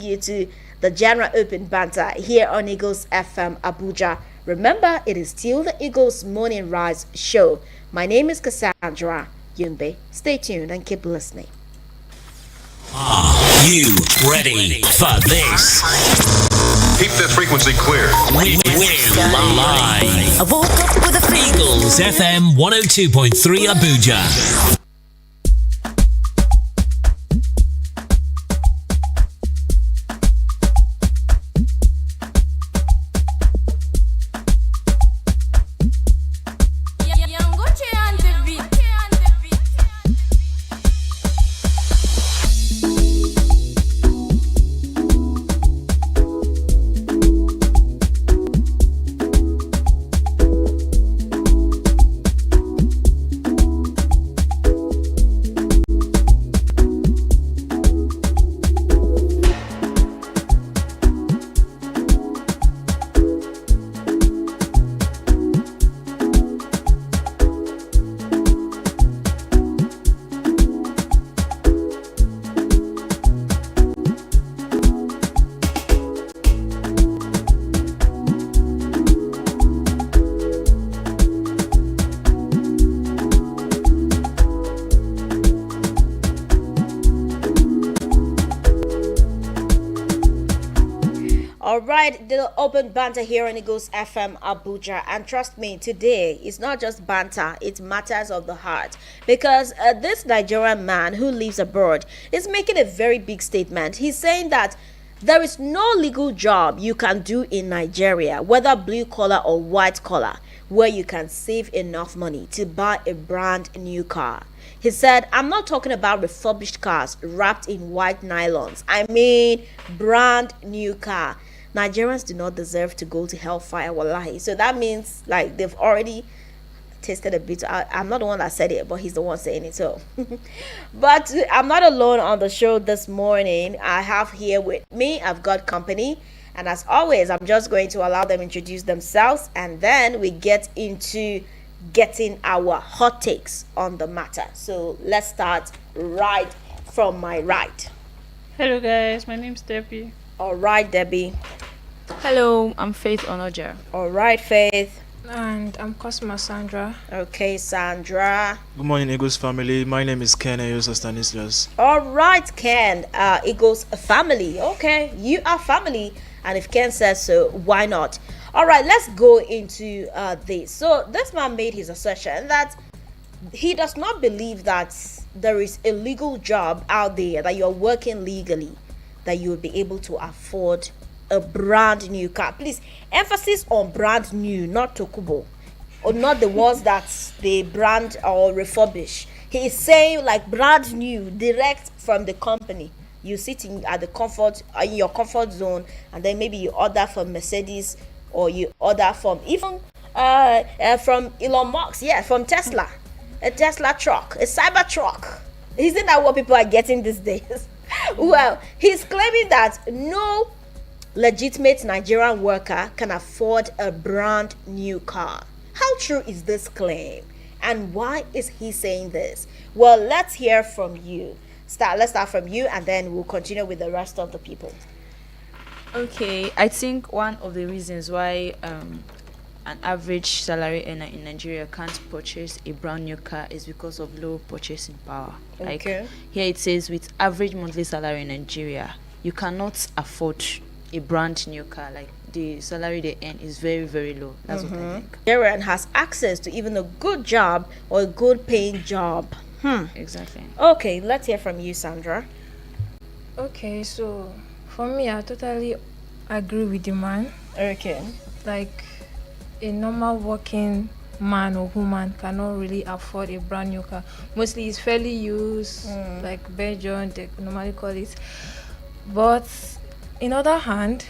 you to the General Open Banter here on Eagles FM Abuja. Remember, it is still the Eagles Morning Rise show. My name is Cassandra Yunbe. Stay tuned and keep listening. Are you ready for this? Keep this frequency clear. We're live. I woke up with a Eagles FM 102.3 Abuja. Alright, the open banter here on Eagles FM Abuja, and trust me, today it's not just banter, it's matters of the heart, because this Nigerian man who lives abroad is making a very big statement. He's saying that there is no legal job you can do in Nigeria, whether blue collar or white collar, where you can save enough money to buy a brand new car. He said, I'm not talking about refurbished cars wrapped in white nylons. I mean brand new car. Nigerians do not deserve to go to hellfire, wallahi. So that means like they've already tasted a bit. I'm not the one that said it, but he's the one saying it. So, but I'm not alone on the show this morning. I have here with me, I've got company. And as always, I'm just going to allow them introduce themselves. And then we get into getting our hot takes on the matter. So let's start right from my right. Hello guys, my name's Debbie. All right, Debbie. Hello, I'm Faith Onoja. All right, Faith. And I'm Cosma Sandra. Okay, Sandra. Good morning, Eagles family. My name is Ken Ayosa Stanislas. All right, Ken. Eagles family. Okay, you are family. And if Ken says so, why not? All right, let's go into this. So this man made his assertion that he does not believe that there is a legal job out there that you're working legally that you will be able to afford a brand new car. Please, emphasis on brand new, not Tokubo, or not the ones that they brand or refurbish. He is saying like brand new, direct from the company. You sitting at the comfort in your comfort zone, and then maybe you order from Mercedes, or you order from even from Elon Musk, from Tesla, a Tesla truck, a cyber truck. Isn't that what people are getting these days? Well, he's claiming that no legitimate Nigerian worker can afford a brand new car. How true is this claim? And why is he saying this? Well, let's hear from you. Let's start from you, and then we'll continue with the rest of the people. Okay, I think one of the reasons why an average salary earner in Nigeria can't purchase a brand new car is because of low purchasing power. Like here it says, with average monthly salary in Nigeria, you cannot afford a brand new car. Like the salary they earn is very, very low. That's what I think. Nigerian has access to even a good job or a good paying job. Exactly. Okay, let's hear from you, Sandra. Okay, so for me, I totally agree with the man. Okay. Like a normal working man or woman cannot really afford a brand new car. Mostly it's fairly used, like Belgium, they normally call it. But in other hand,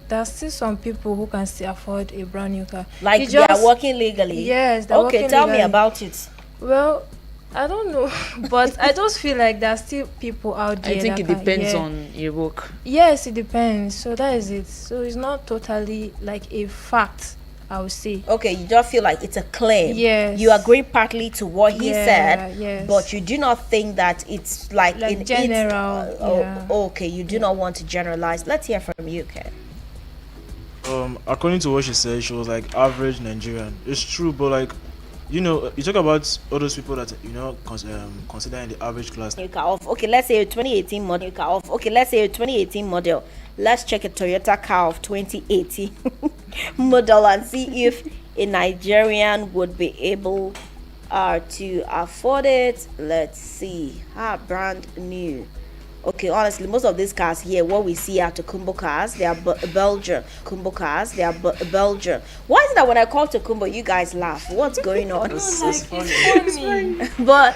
there's still some people who can still afford a brand new car. Like they are working legally? Yes, they're working tell legally. Me about it. Well, I don't know, but I just feel like there are still people out there. I think that it can, depends on your work. Yes, it depends. So that is it. So it's not totally like a fact I would say. Okay, you don't feel like it's a claim. Yes. You agree partly to what he said, yes. but you do not think that it's like in general. Okay, you do not want to generalize. Let's hear from you, Ken. According to what she said, she was like average Nigerian. It's true, but like, you know, you talk about all those people that consider in the average class. You car off. Okay, let's say a 2018 model. You car off. Okay, let's say a 2018 model. Let's check a Toyota car of 2018 model and see if a Nigerian would be able to afford it. Let's see. Brand new. Okay, honestly, most of these cars here, what we see are Tokumbo cars. They are Belgian. Kumbo cars. They are Belgian. Why is it that when I call Tokumbo, you guys laugh? What's going on? It's funny. but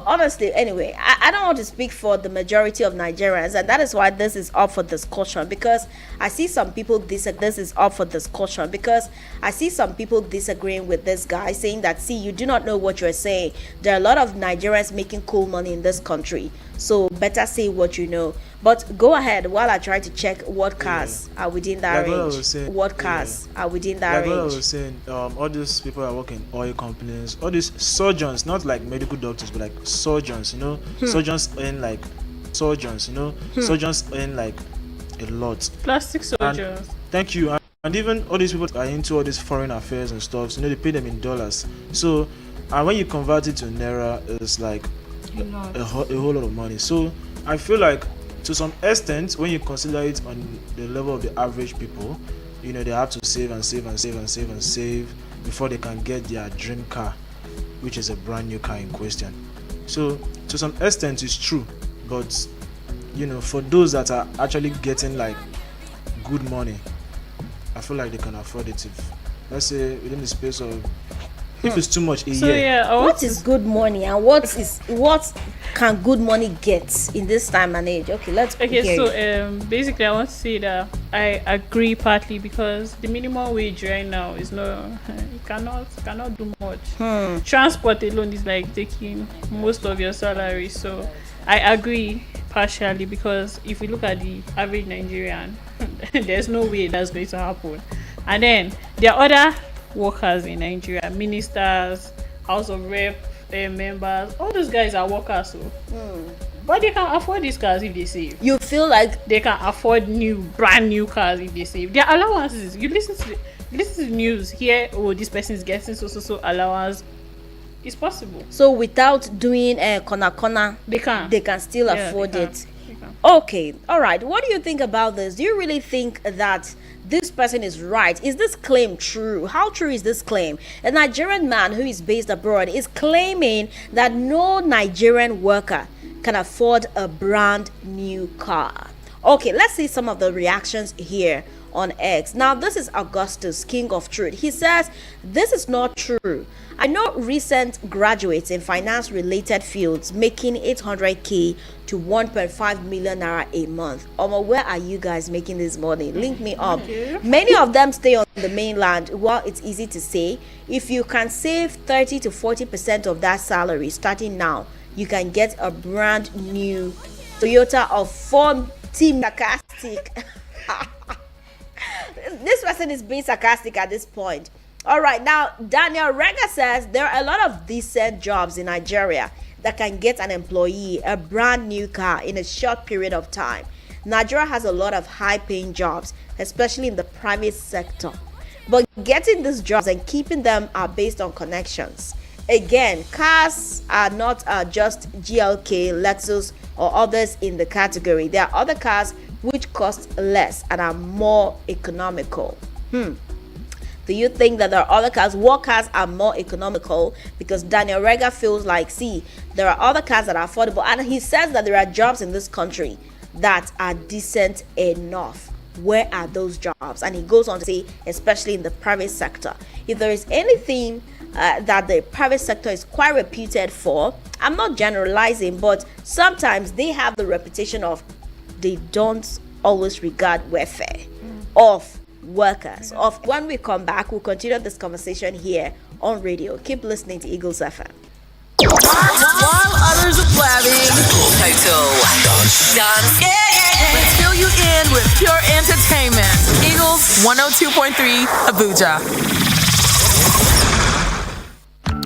honestly, anyway, I don't want to speak for the majority of Nigerians, and that is why this is up for discussion, because I see some people this is up for discussion because I see some people disagreeing with this guy, saying that, see, you do not know what you're saying. There are a lot of Nigerians making cool money in this country, so better say what you know. But go ahead while I try to check what cars are within that range. What cars are within that range? Like what I was saying, all these people that work in oil companies, all these surgeons, not like medical doctors, but like surgeons, you know, surgeons earn like a lot. Plastic surgeons. And, thank you. And even all these people are into all these foreign affairs and stuff, so, you know, they pay them in dollars. So, and when you convert it to naira, it's like a whole lot of money. So I feel like to some extent, when you consider it on the level of the average people, you know, they have to save before they can get their dream car, which is a brand new car in question. So to some extent it's true, but you know, for those that are actually getting like good money, I feel like they can afford it if, let's say, within the space of, if it's too much a year. Yeah, what is good money and what can good money get in this time and age? Okay, let's basically I want to say that I agree partly because the minimum wage right now is you cannot do much. Transport alone is like taking most of your salary, so I agree partially because if you look at the average Nigerian, there's no way that's going to happen. And then there are other workers in Nigeria, ministers, House of Rep members, all those guys are workers, so but they can afford these cars if they save. You feel like they can afford brand new cars if they save. Their allowances, you listen to the news here, this person is getting so allowance. It's possible. So without doing a corner, they can still afford it. Okay, all right. What do you think about this? Do you really think that this person is right? Is this claim true? How true is this claim? A Nigerian man who is based abroad is claiming that no Nigerian worker can afford a brand new car. Okay, let's see some of the reactions here on X. Now, this is Augustus, King of Truth. He says, this is not true. I know recent graduates in finance-related fields making 800k to 1.5 million naira a month. Where are you guys making this money? Link me up. Many of them stay on the mainland. Well, it's easy to say. If you can save 30 to 40% of that salary starting now, you can get a brand new Toyota of 40 sarcastic. This person is being sarcastic at this point. All right, now Daniel Rega says there are a lot of decent jobs in Nigeria that can get an employee a brand new car in a short period of time. Nigeria has a lot of high-paying jobs, especially in the private sector. But getting these jobs and keeping them are based on connections. Again, cars are not just GLK, Lexus, or others in the category. There are other cars which cost less and are more economical. Do you think that there are other cars? What cars are more economical? Because Daniel Rega feels like, see, there are other cars that are affordable. And he says that there are jobs in this country that are decent enough. Where are those jobs? And he goes on to say, especially in the private sector. If there is anything that the private sector is quite reputed for, I'm not generalizing, but sometimes they have the reputation of they don't always regard welfare of workers. When we come back, we'll continue this conversation here on radio. Keep listening to Eagles FM. While others are blabbing, total dance. Let's fill you in with pure entertainment. Eagles 102.3 Abuja.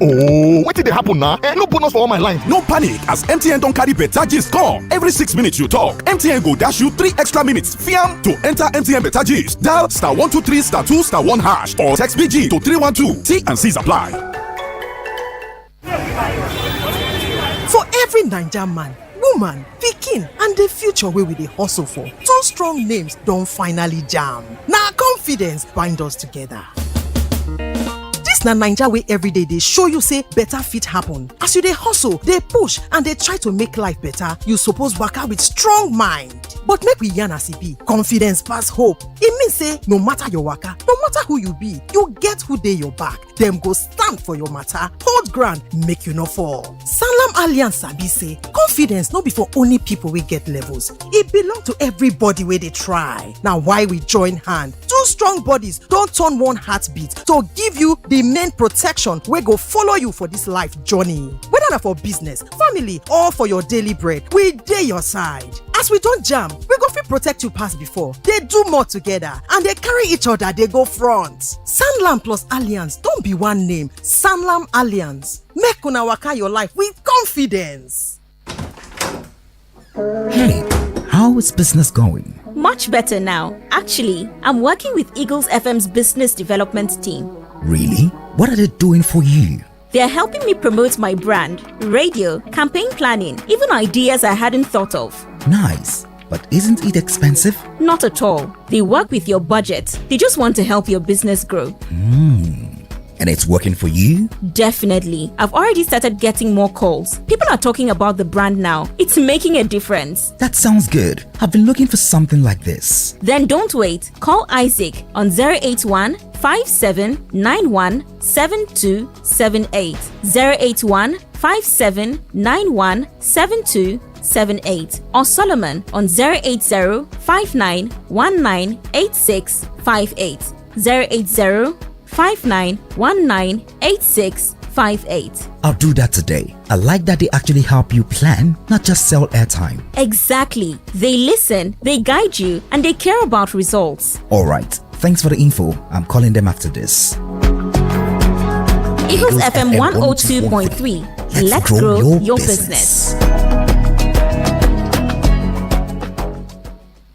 Oh, what did they happen now? No bonus for all my lines. No panic, as MTN don't carry better gist come. Every 6 minutes you talk, MTN go dash you 3 extra minutes. Fiam to enter MTN better gist. Dial *123 *2 *1 hash or text BG to 312. T and C's apply. For every Naija man, woman, pikin and the future wey we dey hustle for, 2 strong names don finally jam. Na confidence bind us together. Dis na Naija wey everyday dey show you say better fit happen. As you dey hustle, dey push and dey try to make life better, you suppose waka with strong mind. But make we yarn as e be, confidence pass hope. E mean say no matter your waka, no matter who you be, you get who dey your back. Dem go stand for your matter, hold ground, make you no fall. Sanlam Alliance sabi say confidence no be for only people wey get levels. E belong to everybody wey dey try. Na why we join hand. 2 strong bodies don turn one heartbeat to give you the main protection wey go follow you for this life journey. Whether na for business, family or for your daily bread, we dey your side. As we don jam, we go fit protect you pass before. Dey do more together and dey carry each other dey go front. Sanlam plus Alliance don be one name. Sanlam Alliance. Make una waka your life with confidence. Hey, how is business going? Much better now. Actually, I'm working with Eagles FM's business development team. Really? What are they doing for you? They're helping me promote my brand, radio, campaign planning, even ideas I hadn't thought of. Nice. But isn't it expensive? Not at all. They work with your budget. They just want to help your business grow. And it's working for you? Definitely. I've already started getting more calls. People are talking about the brand now. It's making a difference. That sounds good. I've been looking for something like this. Then don't wait. Call Isaac on 081 5791 7278. 081 5791 7278. Or Solomon on 080 5919 8658. 080 59198658. I'll do that today. I like that they actually help you plan, not just sell airtime. Exactly. They listen, they guide you, and they care about results. Alright, thanks for the info. I'm calling them after this. Eagles FM 102.3. Let's grow your business.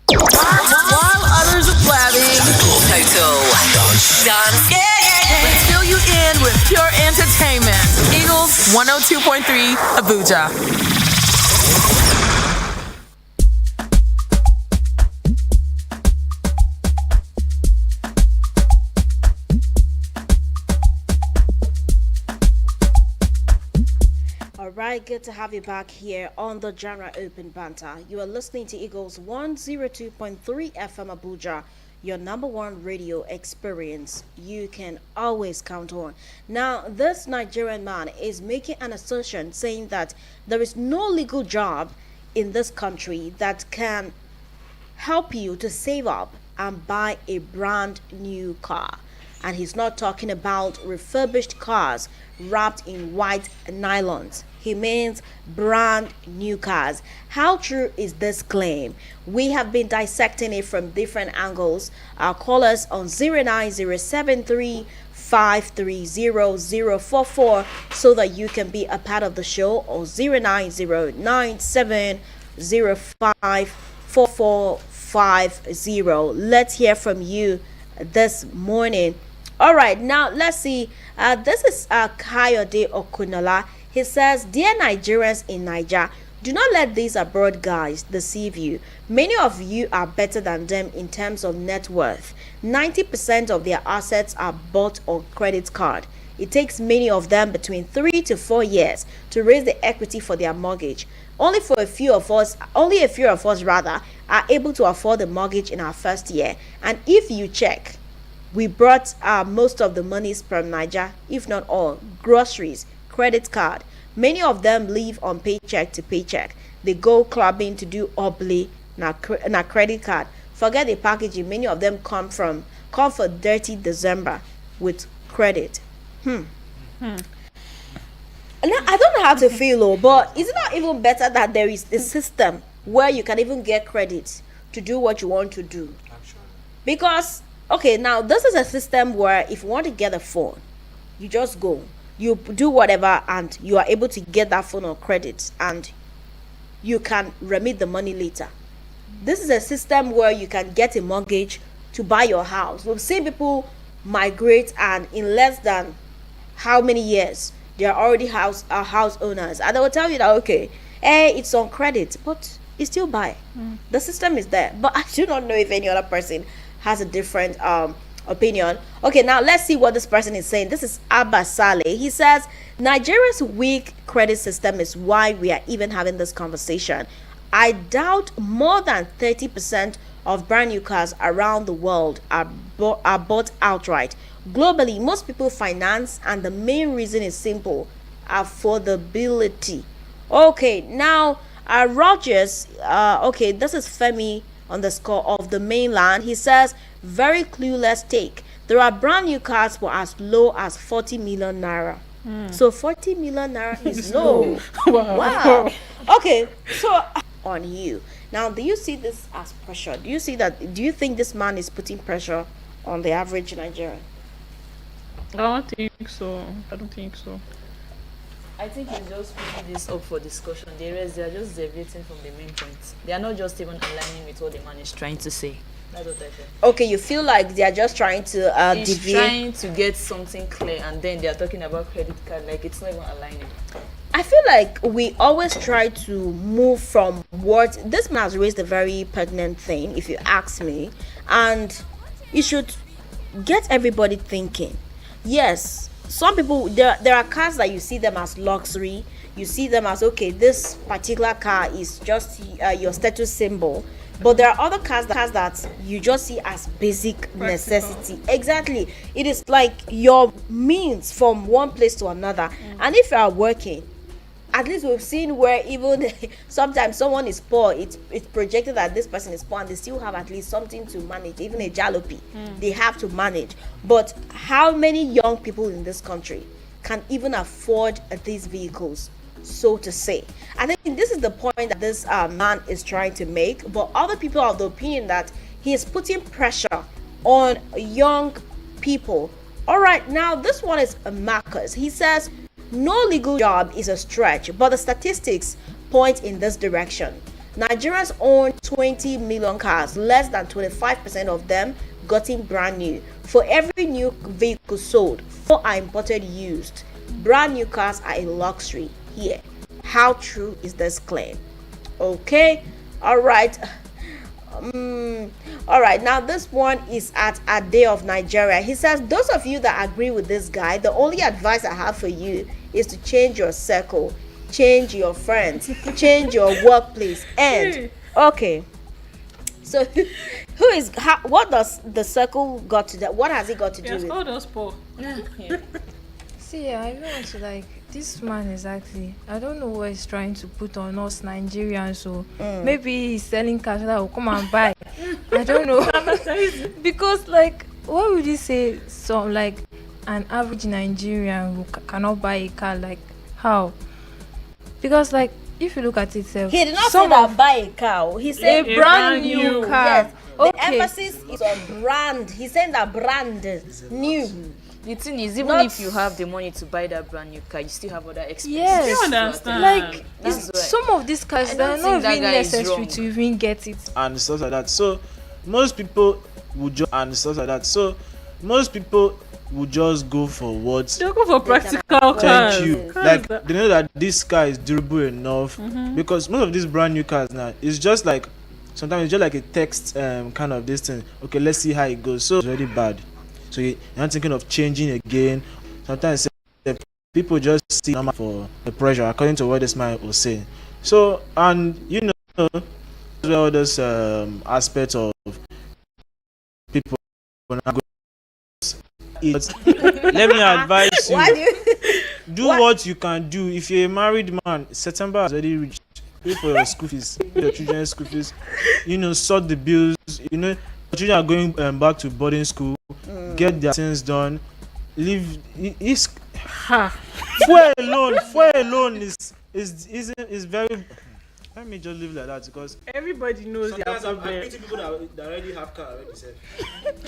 While others are blabbing, total dance. Let's fill you in with pure entertainment. Eagles 102.3 Abuja. Alright, good to have you back here on the Genre Open Banter. You are listening to Eagles 102.3 FM Abuja, your number 1 radio experience you can always count on. Now, this Nigerian man is making an assertion saying that there is no legal job in this country that can help you to save up and buy a brand new car. And he's not talking about refurbished cars wrapped in white nylons. He means brand new cars. How true is this claim? We have been dissecting it from different angles. Call us on 09073530044 so that you can be a part of the show, or 09097054450. Let's hear from you this morning. All right, now let's see. This is Kayode Okunola. He says, "Dear Nigerians in Niger, do not let these abroad guys deceive you. Many of you are better than them in terms of net worth. 90% of their assets are bought on credit card. It takes many of them between 3 to 4 years to raise the equity for their mortgage. Only a few of us are able to afford the mortgage in our first year. And if you check, we brought most of the monies from Niger, if not all, groceries, credit card. Many of them live on paycheck to paycheck. They go clubbing to do obli na credit card. Forget the packaging. Many of them come for dirty December with credit." Now, I don't know how to feel, but is it not even better that there is a system where you can even get credit to do what you want to do? Because Okay, now this is a system where if you want to get a phone, you just go, you do whatever, and you are able to get that phone on credit, and you can remit the money later. This is a system where you can get a mortgage to buy your house. We've seen people migrate, and in less than how many years they are already house owners, and they will tell you that okay, it's on credit, but you still buy. The system is there, but I do not know if any other person has a different opinion. Okay, now let's see what this person is saying. This is Abba Saleh. He says Nigeria's weak credit system is why we are even having this conversation. I doubt more than 30% of brand new cars around the world are bought outright. Globally, most people finance, and the main reason is simple: affordability. Okay, now Rogers, okay, this is Femi underscore of the mainland. He says, very clueless take. There are brand new cars for as low as 40 million naira. So 40 million naira is low. Wow. Okay, so on you. Now, do you see this as pressure? Do you think this man is putting pressure on the average Nigerian? I don't think so. I think he's just putting this up for discussion. The rest, they are just deviating from the main point. They are not just even aligning with what the man is trying to say. That's what I feel. Okay, you feel like they are just trying to He's deviate. trying to get something clear, and then they are talking about credit card like it's not even aligning. I feel like we always try to move from what this man has raised a very pertinent thing, if you ask me, and you should get everybody thinking. Yes, some people, there are cars that you see them as luxury. You see them as, okay, this particular car is just your status symbol. But there are other cars that you just see as basic necessity. Exactly. It is like your means from one place to another. And if you are working, at least we've seen where even sometimes someone is poor, it's projected that this person is poor, and they still have at least something to manage, even a jalopy. They have to manage. But how many young people in this country can even afford these vehicles, so to say? I think this is the point that this man is trying to make, but other people are of the opinion that he is putting pressure on young people. All right, now this one is Marcus. He says no legal job is a stretch, but the statistics point in this direction. Nigerians own 20 million cars, less than 25% of them gotten brand new. For every new vehicle sold, 4 are imported used. Brand new cars are a luxury here. How true is this claim? Okay, all right. All right, now this one is at a day of Nigeria. He says, those of you that agree with this guy, the only advice I have for you is to change your circle, change your friends, change your workplace. And okay, so what does the circle got to that? What has it got to do with? Called us poor. See, I don't want to like this man exactly. I don't know what he's trying to put on us Nigerians. So maybe he's selling cars that will come and buy. I don't know. Because like, what would you say? So like, an average Nigerian who cannot buy a car, like how? Because like, if you look at it, he did not say that buy a car. He said a brand new car. Yes. The Okay. emphasis is on brand. He's saying that brand new. The thing is, even if you have the money to buy that brand new car, you still have other expenses. Yes, You understand? like That's why. some of these cars I that don't are not think that even guy is necessary wrong. to even get it. And stuff like that. So most people would just and stuff like that. So most people would just go for what. Don't go for practical cars. Thank you. Like Cars they know that this car is durable enough because most of these brand new cars now it's just like sometimes it's just like a text kind of this thing. Okay, let's see how it goes. So it's already bad. So you're not thinking of changing again. Sometimes people just see normal for the pressure according to what this man was saying. So and you know as well this aspect of people let me advise you. Why do you? Do what you can do. If you're a married man, September has already reached. Pay for your school fees, pay your children's school fees. You know, sort the bills. You know, your children are going back to boarding school. Get their things done. Leave. It's fuel alone is very. Let me just leave like that because everybody knows their problem. People that already have car already said.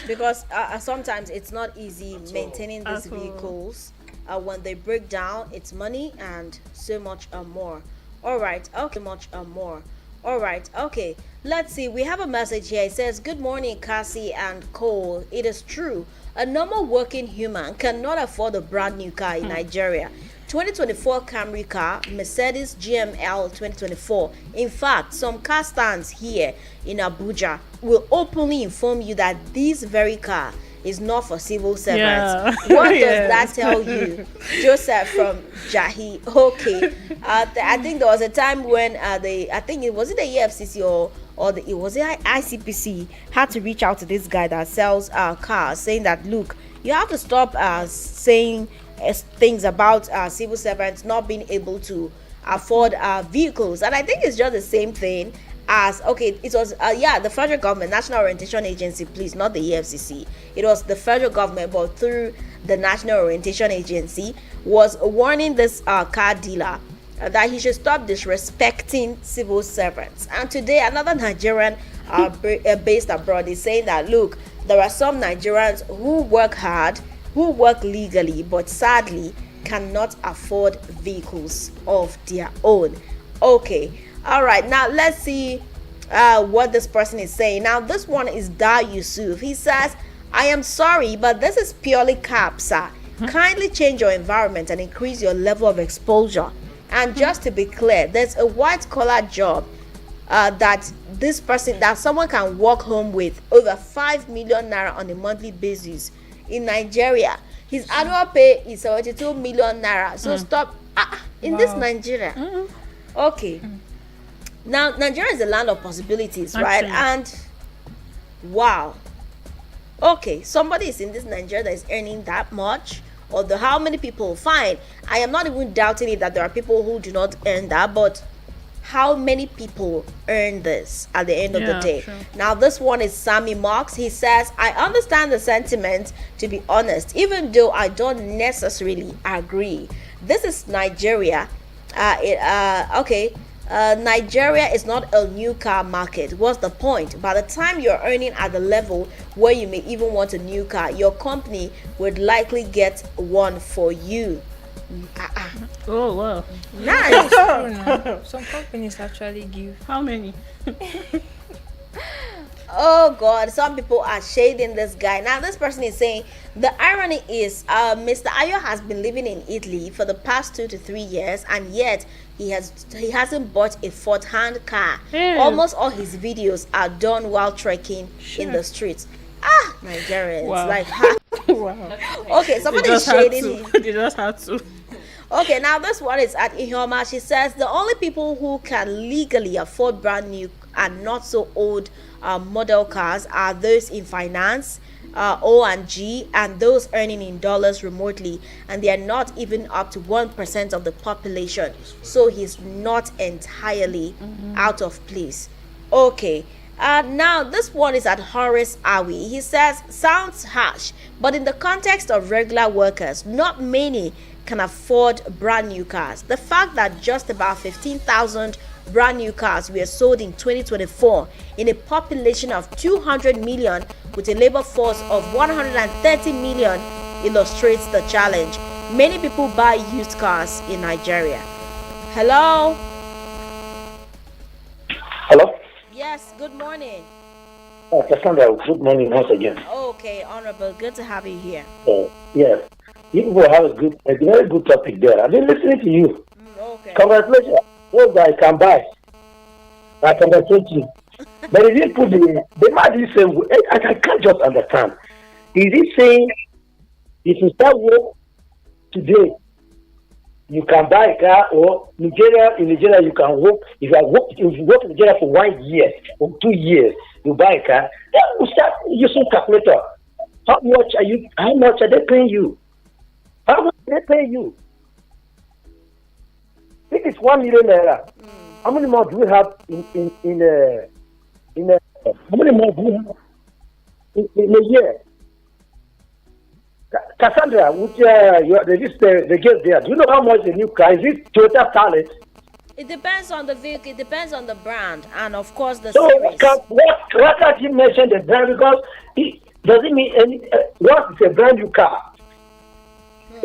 Because sometimes it's not easy maintaining these vehicles. When they break down, it's money and so much more. All right, okay, much more. All right, okay. Let's see. We have a message here. It says, "Good morning, Cassie and Cole. It is true. A normal working human cannot afford a brand new car in Nigeria. 2024 Camry car, Mercedes GML 2024. In fact, some car stands here in Abuja will openly inform you that this very car is not for civil servants." Yeah. What Yes. does that tell you? Joseph from Jahi. Okay. I think there was a time when I think it was the EFCC or it was the ICPC had to reach out to this guy that sells cars, saying that, look, you have to stop saying things about civil servants not being able to afford vehicles. And I think it's just the same thing as, okay, it was the federal government, National Orientation Agency, please, not the EFCC. It was the federal government, but through the National Orientation Agency, was warning this car dealer that he should stop disrespecting civil servants. And today another Nigerian based abroad is saying that, look, there are some Nigerians who work hard, who work legally, but sadly cannot afford vehicles of their own. Okay, all right, now let's see what this person is saying. Now this one is Da Yusuf. He says, "I am sorry, but this is purely cap, sir. Kindly change your environment and increase your level of exposure. And just to be clear, there's a white collar job that someone can walk home with over 5 million naira on a monthly basis in Nigeria. His annual pay is 72 million naira. So stop in this Nigeria." Okay. Now Nigeria is a land of possibilities, right? And wow. Okay, somebody is in this Nigeria that is earning that much. Or how many people? Fine. I am not even doubting it that there are people who do not earn that, but how many people earn this at the end of the day? Sure. Now this one is Sammy Marks. He says, "I understand the sentiment, to be honest, even though I don't necessarily agree. This is Nigeria. Nigeria is not a new car market. What's the point? By the time you're earning at the level where you may even want a new car, your company would likely get one for you." Oh wow. Nice. True now. Some companies actually give. How many? Oh God, some people are shading this guy. Now this person is saying, the irony is Mr. Ayo has been living in Italy for the past 2 to 3 years, and yet he hasn't bought a fourth-hand car. Almost all his videos are done while trekking in the streets. Nigerians. Wow. Like Wow. okay, somebody is shading him. They just had to. Okay, now this one is at Ihoma. She says the only people who can legally afford brand new and not so old model cars are those in finance, O&G, and those earning in dollars remotely, and they are not even up to 1% of the population, so he's not entirely out of place. Okay, now this one is at Horace Awi. He says, sounds harsh, but in the context of regular workers, not many can afford brand new cars. The fact that just about 15,000 brand new cars were sold in 2024 in a population of 200 million with a labor force of 130 million illustrates the challenge. Many people buy used cars in Nigeria. Hello? Hello? Yes, good morning. Cassandra, good morning once again. Okay, Honorable, good to have you here. Yes, you people have a very good topic there. I've been listening to you. Okay. Congratulations. Those guys can buy. I congratulate you. But if you put the man is saying, I can't just understand. Is he saying if you start work today, you can buy a car, or in Nigeria you can work. If you work in Nigeria for 1 year or 2 years, you buy a car. Then you start using calculator. How much are they paying you? How much are they paying you? If it's 1 million naira, how many more do we have how many more do we have in a year? Cassandra, with the gift there, do you know how much the new car is? It Toyota Talent? It depends on the vehicle. It depends on the brand, and of course the So series. what can't you mention the brand because it doesn't mean any. What is a brand new car?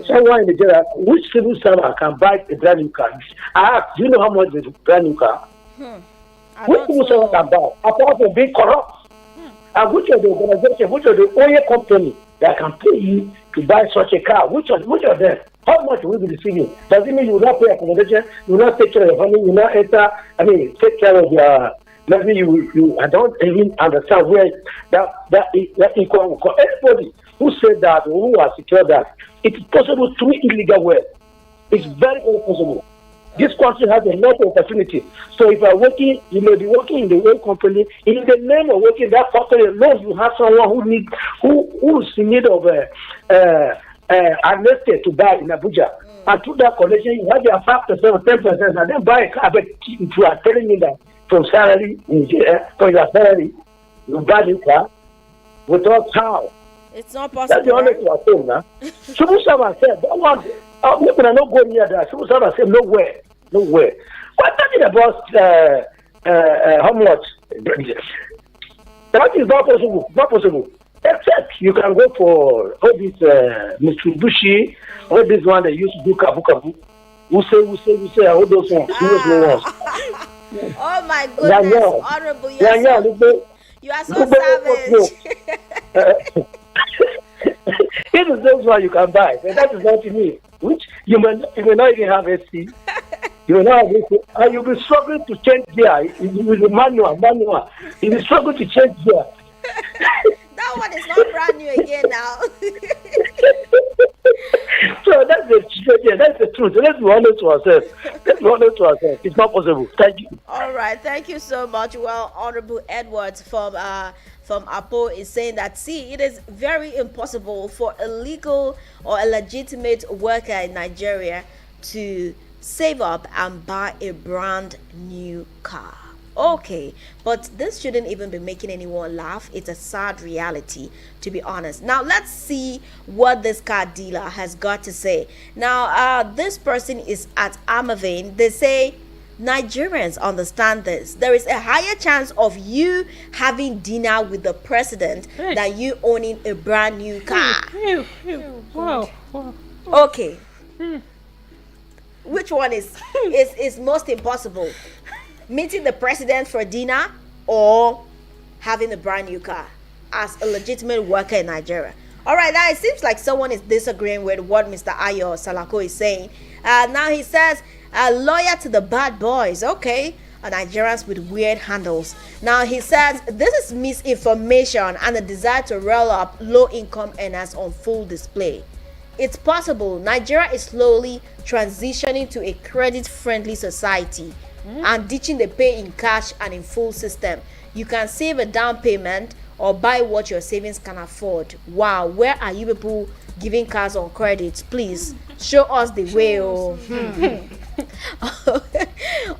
Someone in Nigeria, which civil servant can buy a brand new car? I ask, do you know how much is a brand new car? Which civil servant can buy? Apart from being corrupt, and which of the organization, which of the only company that can pay you to buy such a car? Which of them? How much will you be receiving? Does it mean you will not pay accommodation? You will not take care of your family? You will not enter? I mean, take care of your. Maybe you. I don't even understand where that equal will come. Anybody who said that or who has secured that, it is possible through illegal way. It's very, very possible. This country has a lot of opportunity. So if you are working, you may be working in the oil company. In the name of working that factory alone, you have someone who is in need of an estate to buy in Abuja. And through that collection, you have your 5% or 10%, and then buy a car. But if you are telling me that from salary, from your salary, you buy the car without how? It's not possible. That's the only thing I say now. Civil servant said, that one, people are not going near that. Civil servant said, nowhere. We're talking about how much? That is not possible. Except you can go for all this Mitsubishi, all this one that used to do kabu. Who say, all those ones. Oh my goodness, honorable, you are so savage. This is those one you can buy, but that is not to me. Which you may not even have AC. You will not have AC, and you'll be struggling to change gear. You will be manual. You'll be struggling to change gear. That one is not brand new again now. So that's the truth. Let's be honest to ourselves. It's not possible. Thank you. All right, thank you so much. Well, Honorable Edwards from Apo is saying that it is very impossible for a legal or a legitimate worker in Nigeria to save up and buy a brand new car. Okay, but this shouldn't even be making anyone laugh. It's a sad reality, to be honest. Now let's see what this car dealer has got to say. Now this person is at Amavane. They say Nigerians understand this. There is a higher chance of you having dinner with the president than you owning a brand new car. Wow. Okay. Which one is most impossible? Meeting the president for dinner or having a brand new car as a legitimate worker in Nigeria? All right, now it seems like someone is disagreeing with what Mr. Ayo Salako is saying. Now he says, lawyer to the bad boys. Okay, Nigerians with weird handles. Now he says, this is misinformation and a desire to roll up low-income earners on full display. It's possible Nigeria is slowly transitioning to a credit-friendly society and ditching the pay in cash and in full system. You can save a down payment or buy what your savings can afford. Wow, where are you people giving cars on credit? Please show us the way.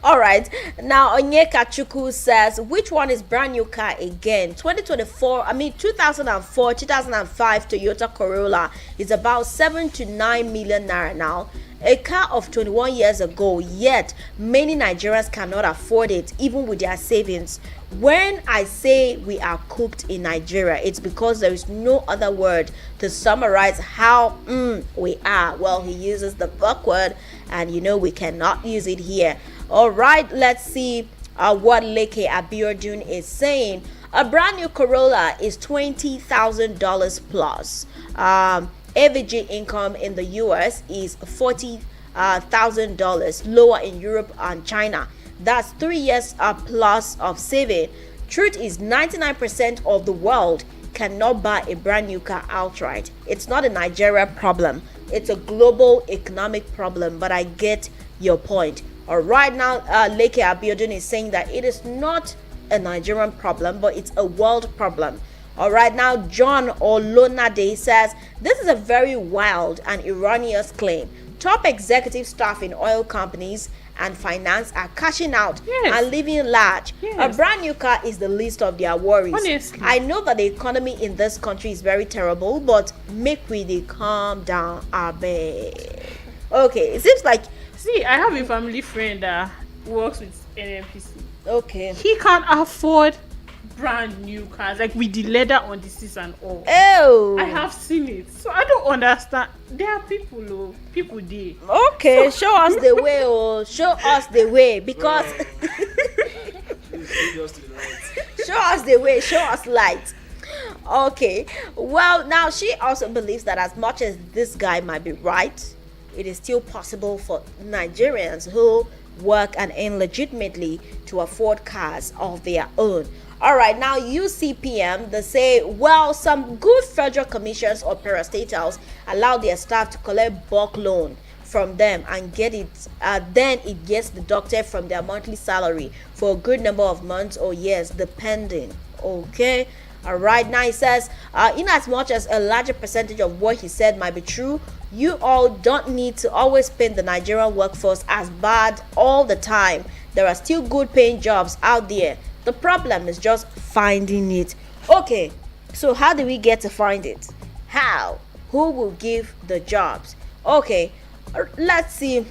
All right, now Onyeka Chukwu says, which one is brand new car again? 2004 2005 Toyota Corolla is about 7 to 9 million naira now. A car of 21 years ago, yet many Nigerians cannot afford it even with their savings. When I say we are cooked in Nigeria, it's because there is no other word to summarize how we are. Well, he uses the fuck word, and we cannot use it here. All right, let's see what Leke Abiodun is saying. A brand new Corolla is $20,000 plus. Average income in the US is $40,000, lower in Europe and China. That's 3 years plus of saving. Truth is 99% of the world cannot buy a brand new car outright. It's not a Nigeria problem. It's a global economic problem, but I get your point. All right, now Leke Abiodun is saying that it is not a Nigerian problem, but it's a world problem. All right, now John Olonade says, this is a very wild and erroneous claim. Top executive staff in oil companies and finance are cashing out and living large. A brand new car is the least of their worries. Honestly. I know that the economy in this country is very terrible, but make we dey calm down, abeg. Okay, it seems like... See, I have a family friend works with NNPC. Okay. He can't afford brand new cars, like with the leather on the seats and all. Oh. I have seen it, so I don't understand. There are people there. Okay, show us the way, oh, show us the way, because show us the way, show us light. Okay, well, now she also believes that as much as this guy might be right, it is still possible for Nigerians who work and earn legitimately to afford cars of their own. All right, now UCPM, they say, well, some good federal commissions or parastatals allow their staff to collect bulk loan from them and get it, then it gets deducted from their monthly salary for a good number of months or years, depending. Okay. All right, now he says, in as much as a larger percentage of what he said might be true, you all don't need to always paint the Nigerian workforce as bad all the time. There are still good paying jobs out there. The problem is just finding it. Okay, so how do we get to find it? How? Who will give the jobs? Okay, let's see.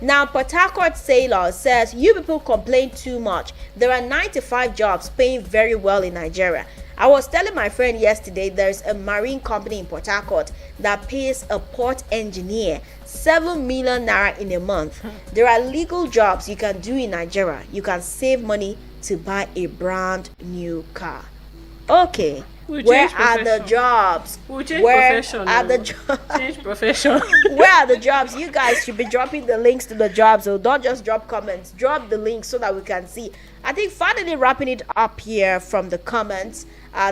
Now, Port Harcourt Sailor says, you people complain too much. There are 95 jobs paying very well in Nigeria. I was telling my friend yesterday there's a marine company in Port Harcourt that pays a port engineer 7 million naira in a month. There are legal jobs you can do in Nigeria. You can save money to buy a brand new car. Okay, where are the jobs? Where are the jobs? Change profession. Where are the jobs? You guys should be dropping the links to the jobs, so don't just drop comments. Drop the links so that we can see. I think finally wrapping it up here from the comments.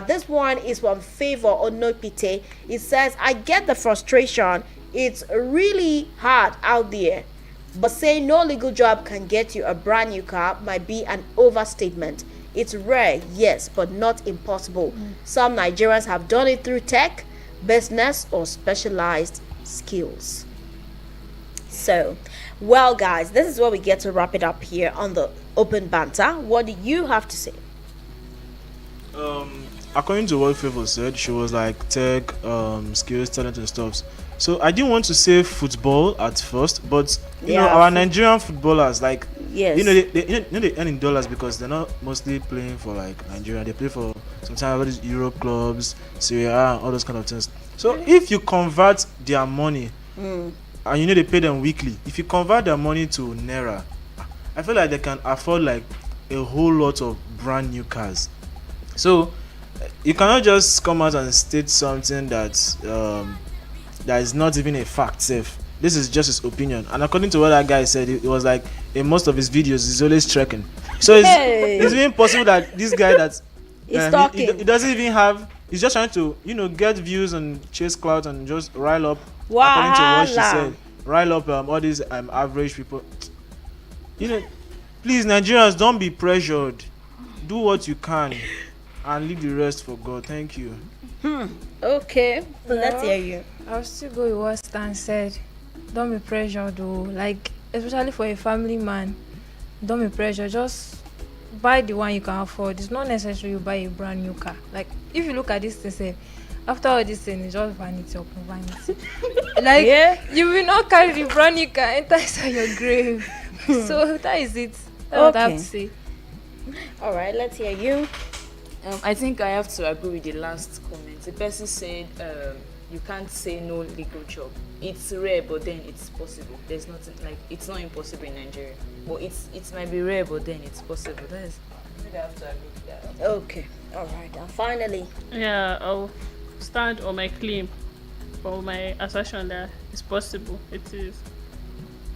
This one is from Favor Onopite. It says, I get the frustration. It's really hard out there. But saying no legal job can get you a brand new car might be an overstatement. It's rare, yes, but not impossible. Some Nigerians have done it through tech, business, or specialized skills. So, well, guys, this is where we get to wrap it up here on the open banter. What do you have to say? According to what Favor said, she was like tech, skills, talent, and stuff. So I didn't want to say football at first, but you know, our Nigerian footballers, like, yes, you know, they earn in dollars because they're not mostly playing for like Nigeria. They play for sometimes all these Europe clubs, Serie A, and all those kind of things. So if you convert their money, and you know they pay them weekly, if you convert their money to naira, I feel like they can afford like a whole lot of brand new cars. So you cannot just come out and state something that that is not even a fact safe. This is just his opinion, and according to what that guy said, it was like in most of his videos he's always trekking. So it's even possible that this guy that he doesn't even have, he's just trying to, you know, get views and chase clout and just rile up, according to what she said, rile up all these average people. You know, please, Nigerians, don't be pressured. Do what you can and leave the rest for God. Thank you. Okay, let's hear you. I'll still go with what Stan said. Don't be pressured though. Like, especially for a family man, don't be pressured. Just buy the one you can afford. It's not necessary you buy a brand new car. Like, if you look at this thing, say, after all this thing, it's just vanity upon vanity. Like, you will not carry the brand new car enter inside your grave. So that is it. That's what I have to say. All right, let's hear you. I think I have to agree with the last comment. The person said you can't say no legal job. It's rare, but then it's possible. There's nothing like, it's not impossible in Nigeria, but it might be rare, but then it's possible. That is, I think I have to agree with that. Okay, all right, and finally, I'll stand on my claim for my assertion that it's possible. It is.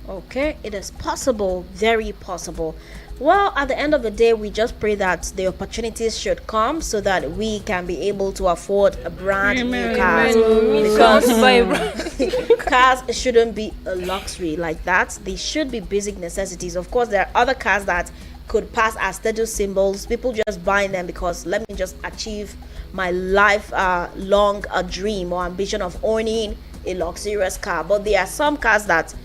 Okay, it is possible, very possible. Well, at the end of the day, we just pray that the opportunities should come so that we can be able to afford a brand new car. Because cars shouldn't be a luxury like that. They should be basic necessities. Of course, there are other cars that could pass as status symbols. People just buying them because let me just achieve my life long dream or ambition of owning a luxurious car. But there are some cars that